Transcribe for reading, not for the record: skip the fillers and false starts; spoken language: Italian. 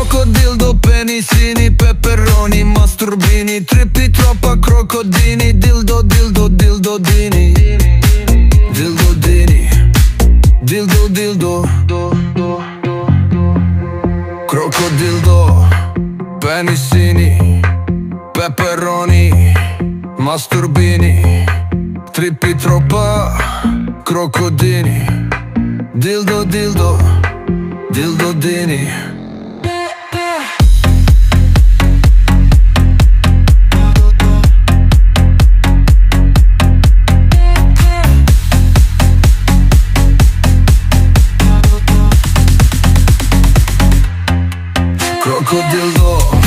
Crocodildo, penisini, peperoni, masturbini, trippi troppa crocodini, dildo, dildo, dildo, dini, dildo, dini, dildo, dildo, crocodildo, penisini, peperoni, masturbini, trippi troppa crocodini, dildo, dildo, dildo, dini. Crocodildo.